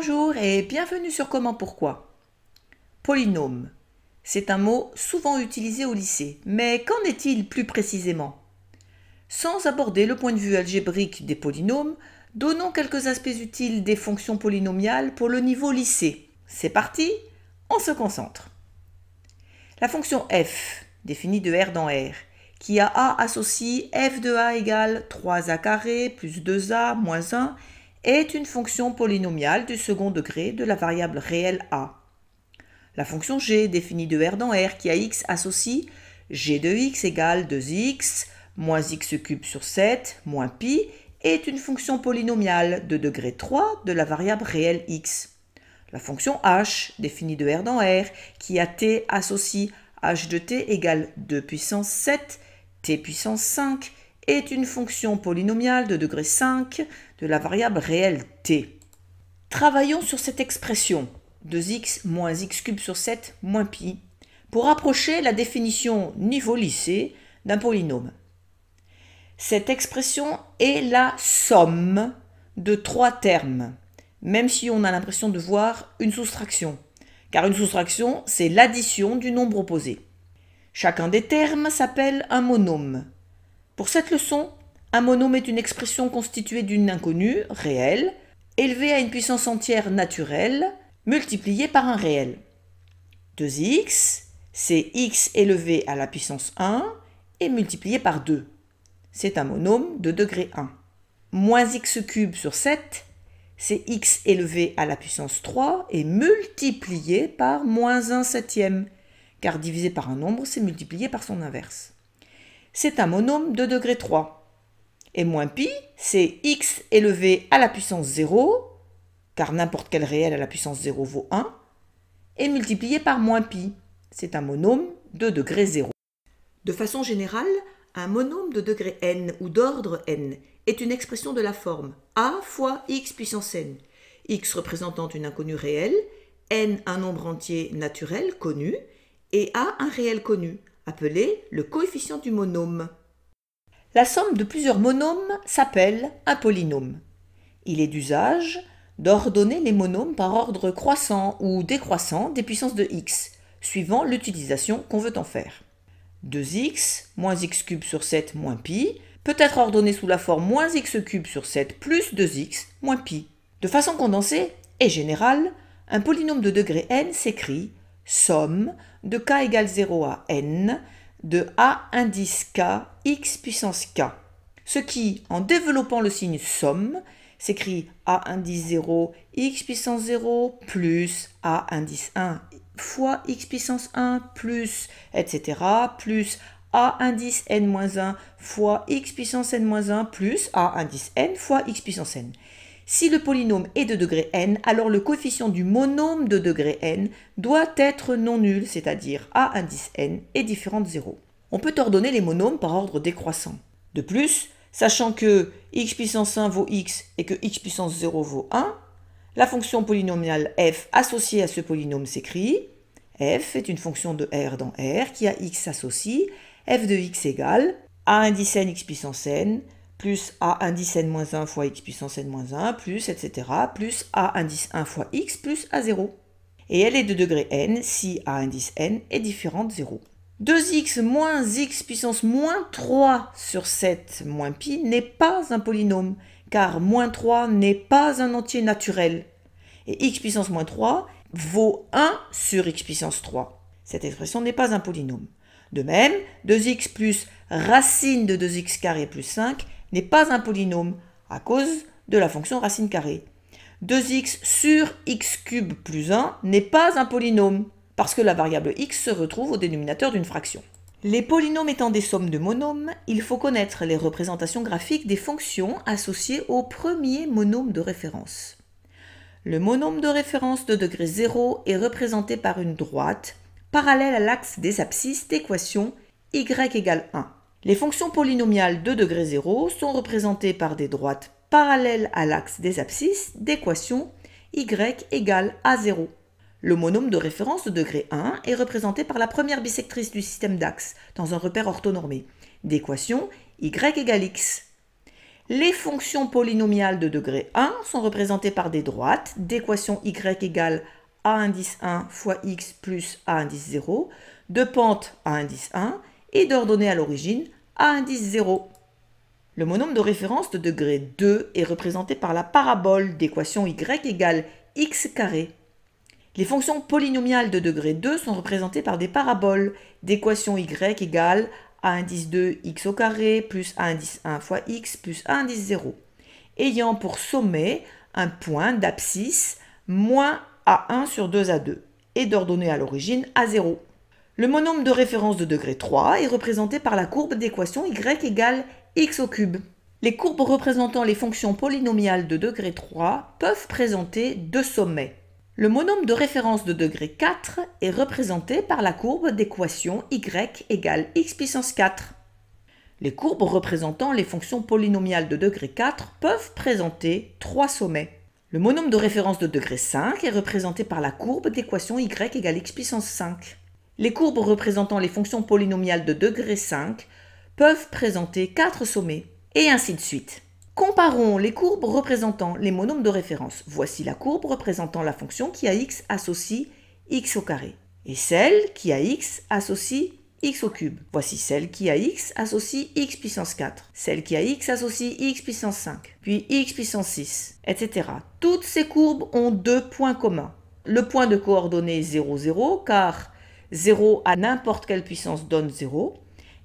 Bonjour et bienvenue sur Comment Pourquoi. Polynôme. C'est un mot souvent utilisé au lycée, mais qu'en est-il plus précisément? Sans aborder le point de vue algébrique des polynômes, donnons quelques aspects utiles des fonctions polynomiales pour le niveau lycée. C'est parti, on se concentre. La fonction f, définie de R dans R, qui à A associe f de A égale 3A carré plus 2A moins 1, est une fonction polynomiale du second degré de la variable réelle A. La fonction g, définie de R dans R, qui à x associe g de x égale 2x moins x cube sur 7 moins pi, est une fonction polynomiale de degré 3 de la variable réelle x. La fonction h, définie de R dans R, qui à t associe h de t égale 2 puissance 7, t puissance 5, est une fonction polynomiale de degré 5 de la variable réelle t. Travaillons sur cette expression 2x moins x cube sur 7 moins pi pour approcher la définition niveau lycée d'un polynôme. Cette expression est la somme de trois termes, même si on a l'impression de voir une soustraction, car une soustraction, c'est l'addition du nombre opposé. Chacun des termes s'appelle un monôme. Pour cette leçon, un monôme est une expression constituée d'une inconnue, réelle, élevée à une puissance entière naturelle, multipliée par un réel. 2x, c'est x élevé à la puissance 1 et multiplié par 2. C'est un monôme de degré 1. Moins x cube sur 7, c'est x élevé à la puissance 3 et multiplié par moins 1 septième, car divisé par un nombre, c'est multiplié par son inverse. C'est un monôme de degré 3. Et moins pi, c'est x élevé à la puissance 0, car n'importe quel réel à la puissance 0 vaut 1, et multiplié par moins pi. C'est un monôme de degré 0. De façon générale, un monôme de degré n ou d'ordre n est une expression de la forme a fois x puissance n, x représentant une inconnue réelle, n un nombre entier naturel connu, et a un réel connu, appelé le coefficient du monôme. La somme de plusieurs monômes s'appelle un polynôme. Il est d'usage d'ordonner les monômes par ordre croissant ou décroissant des puissances de x, suivant l'utilisation qu'on veut en faire. 2x moins x cube sur 7 moins pi peut être ordonné sous la forme moins x cube sur 7 plus 2x moins pi. De façon condensée et générale, un polynôme de degré n s'écrit somme de k égale 0 à n de a indice k x puissance k, ce qui, en développant le signe somme, s'écrit a indice 0 x puissance 0 plus a indice 1 fois x puissance 1 plus etc. plus a indice n-1 fois x puissance n-1 plus a indice n fois x puissance n. Si le polynôme est de degré n, alors le coefficient du monôme de degré n doit être non nul, c'est-à-dire a indice n est différent de 0. On peut ordonner les monômes par ordre décroissant. De plus, sachant que x puissance 1 vaut x et que x puissance 0 vaut 1, la fonction polynomiale f associée à ce polynôme s'écrit f est une fonction de R dans R qui à x associe f de x égale a indice n x puissance n plus a indice n-1 fois x puissance n-1 plus etc. plus a indice 1 fois x plus a0. Et elle est de degré n si a indice n est différent de 0. 2x moins x puissance moins 3 sur 7 moins pi n'est pas un polynôme, car moins 3 n'est pas un entier naturel. Et x puissance moins 3 vaut 1 sur x puissance 3. Cette expression n'est pas un polynôme. De même, 2x plus racine de 2x carré plus 5 n'est pas un polynôme à cause de la fonction racine carrée. 2x sur x cube plus 1 n'est pas un polynôme, parce que la variable x se retrouve au dénominateur d'une fraction. Les polynômes étant des sommes de monômes, il faut connaître les représentations graphiques des fonctions associées au premier monôme de référence. Le monôme de référence de degré 0 est représenté par une droite parallèle à l'axe des abscisses d'équation y égale 1. Les fonctions polynomiales de degré 0 sont représentées par des droites parallèles à l'axe des abscisses d'équation y égale a0. Le monôme de référence de degré 1 est représenté par la première bisectrice du système d'axes dans un repère orthonormé d'équation y égale x. Les fonctions polynomiales de degré 1 sont représentées par des droites d'équation y égale a indice 1 fois x plus a indice 0, de pente a indice 1 et d'ordonnée à l'origine a indice 0. Le monôme de référence de degré 2 est représenté par la parabole d'équation y égale x carré. Les fonctions polynomiales de degré 2 sont représentées par des paraboles d'équation y égale a indice 2 x au carré plus a indice 1 fois x plus a indice 0, ayant pour sommet un point d'abscisse moins a1 sur 2a2 et d'ordonnée à l'origine à 0. Le monôme de référence de degré 3 est représenté par la courbe d'équation y égale x au cube. Les courbes représentant les fonctions polynomiales de degré 3 peuvent présenter deux sommets. Le monôme de référence de degré 4 est représenté par la courbe d'équation y égale x puissance 4. Les courbes représentant les fonctions polynomiales de degré 4 peuvent présenter trois sommets. Le monôme de référence de degré 5 est représenté par la courbe d'équation y égale x puissance 5. Les courbes représentant les fonctions polynomiales de degré 5 peuvent présenter 4 sommets, et ainsi de suite. Comparons les courbes représentant les monômes de référence. Voici la courbe représentant la fonction qui a x associe x au carré, et celle qui a x associe x au cube. Voici celle qui a x associe x puissance 4, celle qui a x associe x puissance 5, puis x puissance 6, etc. Toutes ces courbes ont deux points communs. Le point de coordonnées 0, 0, car 0 à n'importe quelle puissance donne 0,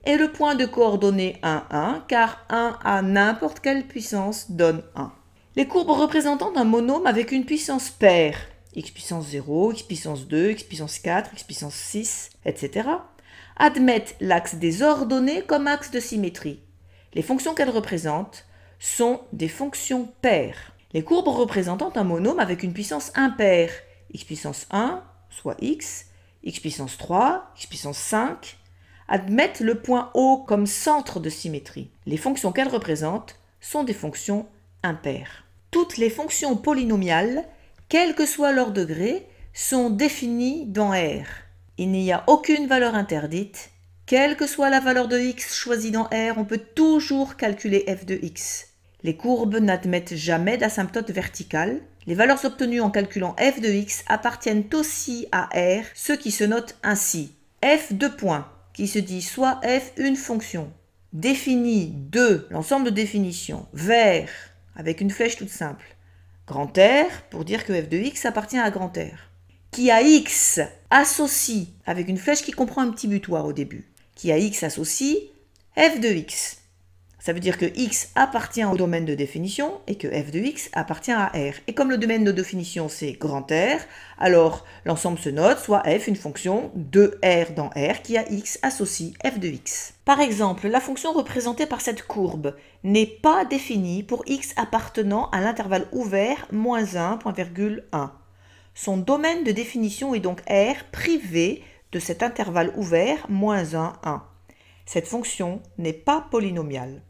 et le point de coordonnées 1, 1, car 1 à n'importe quelle puissance donne 1. Les courbes représentant un monôme avec une puissance paire, x puissance 0, x puissance 2, x puissance 4, x puissance 6, etc., admettent l'axe des ordonnées comme axe de symétrie. Les fonctions qu'elles représentent sont des fonctions paires. Les courbes représentant un monôme avec une puissance impaire, x puissance 1, soit x puissance 3, x puissance 5, admettent le point O comme centre de symétrie. Les fonctions qu'elles représentent sont des fonctions impaires. Toutes les fonctions polynomiales, quel que soit leur degré, sont définies dans R. Il n'y a aucune valeur interdite. Quelle que soit la valeur de x choisie dans R, on peut toujours calculer f de x. Les courbes n'admettent jamais d'asymptote verticale. Les valeurs obtenues en calculant f de x appartiennent aussi à R, ce qui se note ainsi. F de points, qui se dit soit f une fonction, définie de l'ensemble de définitions, vers, avec une flèche toute simple, grand R, pour dire que f de x appartient à grand R, qui a x associe, avec une flèche qui comprend un petit butoir au début, qui a x associe f de x. Ça veut dire que x appartient au domaine de définition et que f de x appartient à R. Et comme le domaine de définition c'est grand R, alors l'ensemble se note soit f une fonction de R dans R qui a x associe f de x. Par exemple, la fonction représentée par cette courbe n'est pas définie pour x appartenant à l'intervalle ouvert -1, point virgule 1. Son domaine de définition est donc R privé de cet intervalle ouvert -1, 1. Cette fonction n'est pas polynomiale.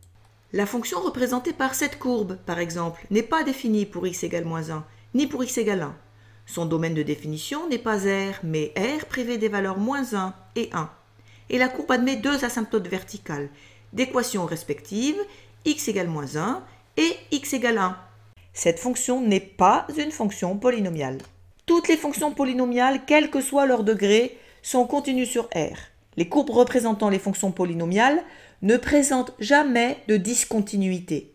La fonction représentée par cette courbe, par exemple, n'est pas définie pour x égale -1, ni pour x égale 1. Son domaine de définition n'est pas R, mais R privé des valeurs -1 et 1. Et la courbe admet deux asymptotes verticales, d'équations respectives, x égale -1 et x égale 1. Cette fonction n'est pas une fonction polynomiale. Toutes les fonctions polynomiales, quel que soit leur degré, sont continues sur R. Les courbes représentant les fonctions polynomiales ne présentent jamais de discontinuité.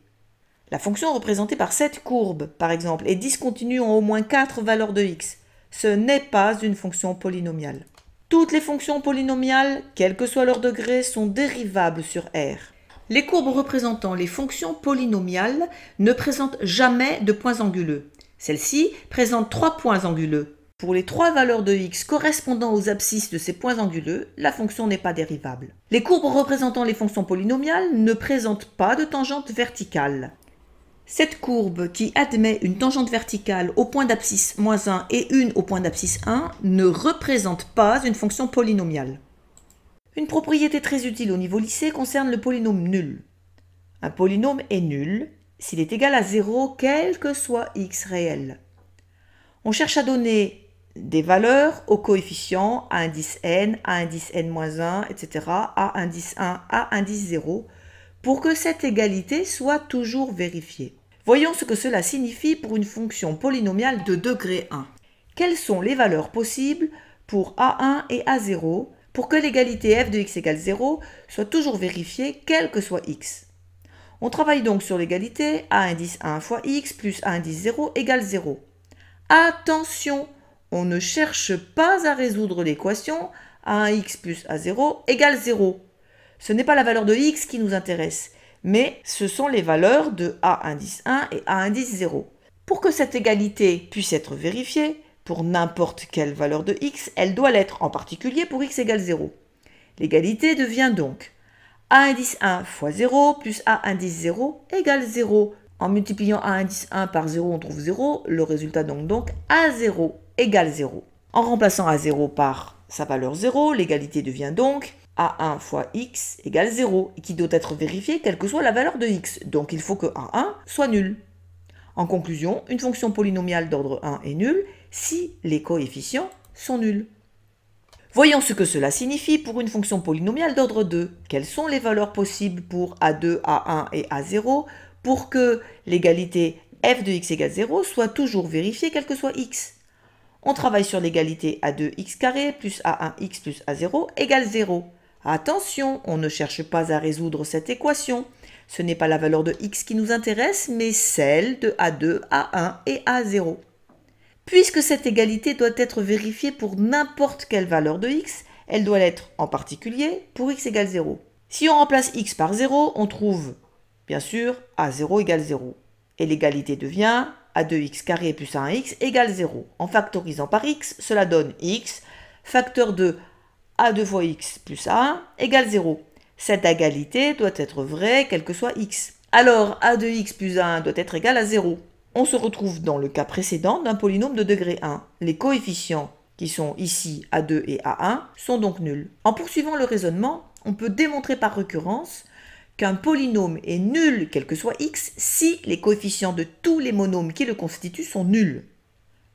La fonction représentée par cette courbe, par exemple, est discontinue en au moins 4 valeurs de x. Ce n'est pas une fonction polynomiale. Toutes les fonctions polynomiales, quel que soit leur degré, sont dérivables sur R. Les courbes représentant les fonctions polynomiales ne présentent jamais de points anguleux. Celles-ci présentent 3 points anguleux. Pour les 3 valeurs de x correspondant aux abscisses de ces points anguleux, la fonction n'est pas dérivable. Les courbes représentant les fonctions polynomiales ne présentent pas de tangente verticale. Cette courbe qui admet une tangente verticale au point d'abscisse -1 et une au point d'abscisse 1 ne représente pas une fonction polynomiale. Une propriété très utile au niveau lycée concerne le polynôme nul. Un polynôme est nul s'il est égal à 0 quel que soit x réel. On cherche à donner des valeurs aux coefficients a indice n, a indice n-1, etc., a indice 1, a indice 0, pour que cette égalité soit toujours vérifiée. Voyons ce que cela signifie pour une fonction polynomiale de degré 1. Quelles sont les valeurs possibles pour A1 et A0 pour que l'égalité f de x égale 0 soit toujours vérifiée quel que soit x? On travaille donc sur l'égalité a indice 1 fois x plus a indice 0 égale 0. Attention, on ne cherche pas à résoudre l'équation a1x plus a0 égale 0. Ce n'est pas la valeur de x qui nous intéresse, mais ce sont les valeurs de a indice 1 et a indice 0. Pour que cette égalité puisse être vérifiée, pour n'importe quelle valeur de x, elle doit l'être en particulier pour x égale 0. L'égalité devient donc a indice 1 fois 0 plus a indice 0 égale 0. En multipliant a indice 1 par 0, on trouve 0. Le résultat donc a0 égale 0. En remplaçant a0 par sa valeur 0, l'égalité devient donc a1 fois x égale 0, qui doit être vérifié quelle que soit la valeur de x. Donc il faut que a1 soit nul. En conclusion, une fonction polynomiale d'ordre 1 est nulle si les coefficients sont nuls. Voyons ce que cela signifie pour une fonction polynomiale d'ordre 2. Quelles sont les valeurs possibles pour A2, A1 et A0 pour que l'égalité f de x égale 0 soit toujours vérifiée quel que soit x? On travaille sur l'égalité A2x carré plus A1x plus A0 égale 0. Attention, on ne cherche pas à résoudre cette équation. Ce n'est pas la valeur de x qui nous intéresse, mais celle de A2, A1 et A0. Puisque cette égalité doit être vérifiée pour n'importe quelle valeur de x, elle doit l'être en particulier pour x égale 0. Si on remplace x par 0, on trouve bien sûr a0 égale 0. Et l'égalité devient a2x carré plus a1x égale 0. En factorisant par x, cela donne x, facteur de a2 fois x plus a1 égale 0. Cette égalité doit être vraie quel que soit x. Alors a2x plus a1 doit être égal à 0. On se retrouve dans le cas précédent d'un polynôme de degré 1. Les coefficients qui sont ici A2 et A1 sont donc nuls. En poursuivant le raisonnement, on peut démontrer par récurrence qu'un polynôme est nul quel que soit x si les coefficients de tous les monômes qui le constituent sont nuls.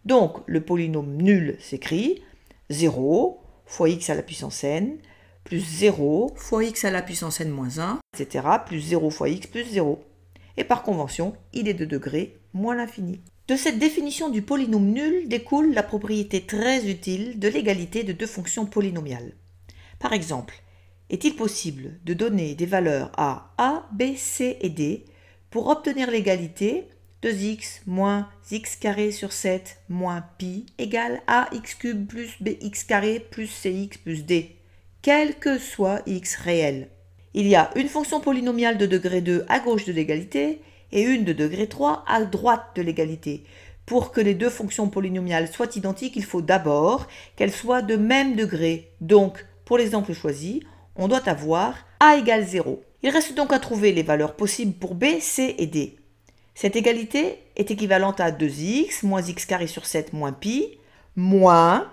Donc le polynôme nul s'écrit 0 fois x à la puissance n plus 0 fois x à la puissance n moins 1, etc. plus 0 fois x plus 0. Et par convention, il est de degré moins l'infini. De cette définition du polynôme nul découle la propriété très utile de l'égalité de deux fonctions polynomiales. Par exemple, est-il possible de donner des valeurs à a, b, c et d pour obtenir l'égalité 2x moins x carré sur 7 moins pi égale ax cube plus bx carré plus cx plus d, quel que soit x réel. Il y a une fonction polynomiale de degré 2 à gauche de l'égalité et une de degré 3 à droite de l'égalité. Pour que les deux fonctions polynomiales soient identiques, il faut d'abord qu'elles soient de même degré. Donc, pour l'exemple choisi, on doit avoir a égale 0. Il reste donc à trouver les valeurs possibles pour b, c et d. Cette égalité est équivalente à 2x moins x carré sur 7 moins pi moins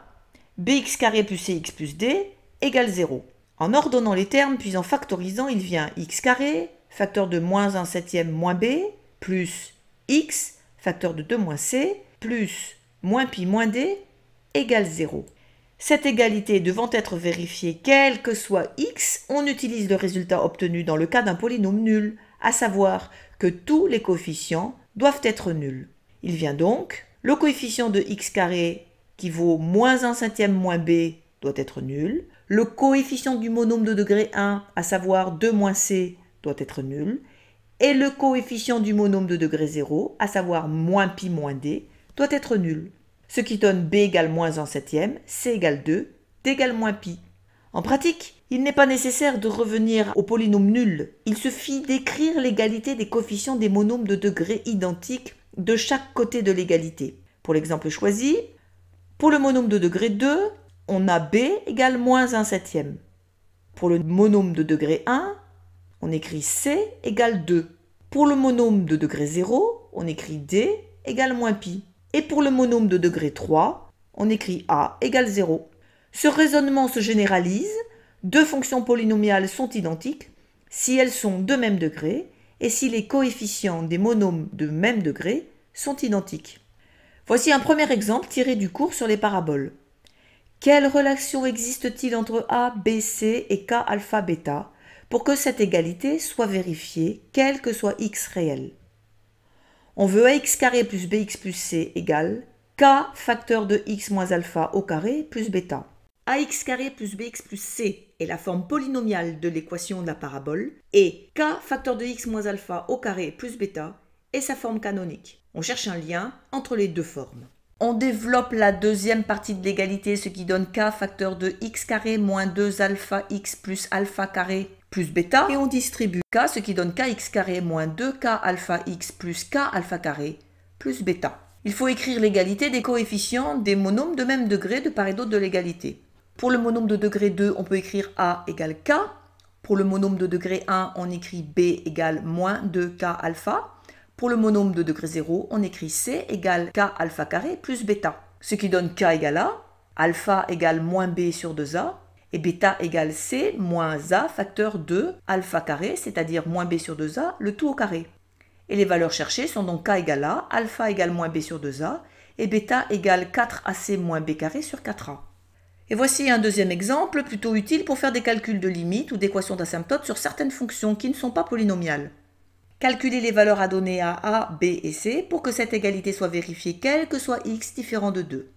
bx carré plus cx plus d égale 0. En ordonnant les termes, puis en factorisant, il vient x carré, facteur de moins 1 septième moins b, plus x, facteur de 2 moins c, plus moins pi moins d, égale 0. Cette égalité devant être vérifiée quel que soit x, on utilise le résultat obtenu dans le cas d'un polynôme nul, à savoir que tous les coefficients doivent être nuls. Il vient donc, le coefficient de x carré qui vaut moins 1 septième moins b doit être nul, le coefficient du monôme de degré 1, à savoir 2 moins c, doit être nul, et le coefficient du monôme de degré 0, à savoir moins pi moins d, doit être nul. Ce qui donne b égale moins 1 septième, c égale 2, d égale moins pi. En pratique, il n'est pas nécessaire de revenir au polynôme nul. Il suffit d'écrire l'égalité des coefficients des monômes de degré identiques de chaque côté de l'égalité. Pour l'exemple choisi, pour le monôme de degré 2, on a b égale moins 1 septième. Pour le monôme de degré 1, on écrit c égale 2. Pour le monôme de degré 0, on écrit d égale moins pi. Et pour le monôme de degré 3, on écrit a égale 0. Ce raisonnement se généralise. Deux fonctions polynomiales sont identiques si elles sont de même degré et si les coefficients des monômes de même degré sont identiques. Voici un premier exemple tiré du cours sur les paraboles. Quelle relation existe-t-il entre a, b, c et k alpha bêta pour que cette égalité soit vérifiée, quel que soit x réel. On veut ax carré plus bx plus c égale k facteur de x moins alpha au carré plus bêta. Ax carré plus bx plus c est la forme polynomiale de l'équation de la parabole et k facteur de x moins alpha au carré plus bêta est sa forme canonique. On cherche un lien entre les deux formes. On développe la deuxième partie de l'égalité, ce qui donne k facteur de x carré moins 2 alpha x plus alpha carré plus bêta, et on distribue k, ce qui donne kx carré moins 2k alpha x plus k alpha carré plus bêta. Il faut écrire l'égalité des coefficients des monômes de même degré de part et d'autre de l'égalité. Pour le monôme de degré 2, on peut écrire a égale k. Pour le monôme de degré 1, on écrit b égale moins 2k alpha. Pour le monôme de degré 0, on écrit c égale k alpha carré plus bêta, ce qui donne k égale a, alpha égale moins b sur 2a, et bêta égale c moins a facteur 2 alpha carré, c'est-à-dire moins b sur 2a, le tout au carré. Et les valeurs cherchées sont donc k égale a, alpha égale moins b sur 2a, et bêta égale 4ac moins b carré sur 4a. Et voici un deuxième exemple plutôt utile pour faire des calculs de limites ou d'équations d'asymptote sur certaines fonctions qui ne sont pas polynomiales. Calculer les valeurs à donner à a, b et c pour que cette égalité soit vérifiée quel que soit x différent de 2.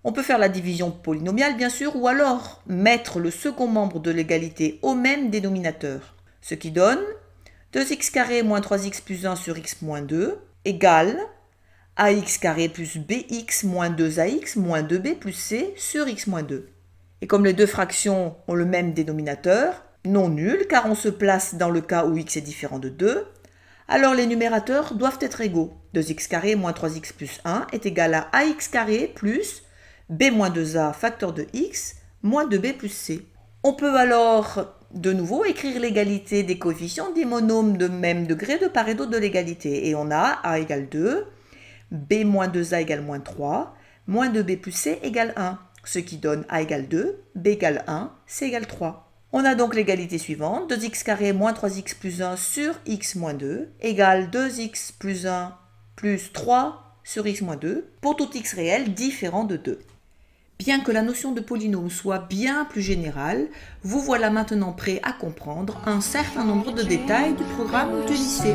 On peut faire la division polynomiale bien sûr ou alors mettre le second membre de l'égalité au même dénominateur. Ce qui donne 2x carré moins 3x plus 1 sur x moins 2 égale ax carré plus bx moins 2ax moins 2b plus c sur x moins 2. Et comme les deux fractions ont le même dénominateur, non nul car on se place dans le cas où x est différent de 2, alors les numérateurs doivent être égaux. 2x carré moins 3x plus 1 est égal à ax carré plus b moins 2a facteur de x moins 2b plus c. On peut alors de nouveau écrire l'égalité des coefficients des monômes de même degré de part et d'autre de l'égalité. Et on a a égale 2, b moins 2a égale moins 3, moins 2b plus c égale 1, ce qui donne a égale 2, b égale 1, c égale 3. On a donc l'égalité suivante, 2x carré moins 3x plus 1 sur x moins 2 égale 2x plus 1 plus 3 sur x moins 2 pour tout x réel différent de 2. Bien que la notion de polynôme soit bien plus générale, vous voilà maintenant prêt à comprendre un certain nombre de détails du programme du lycée.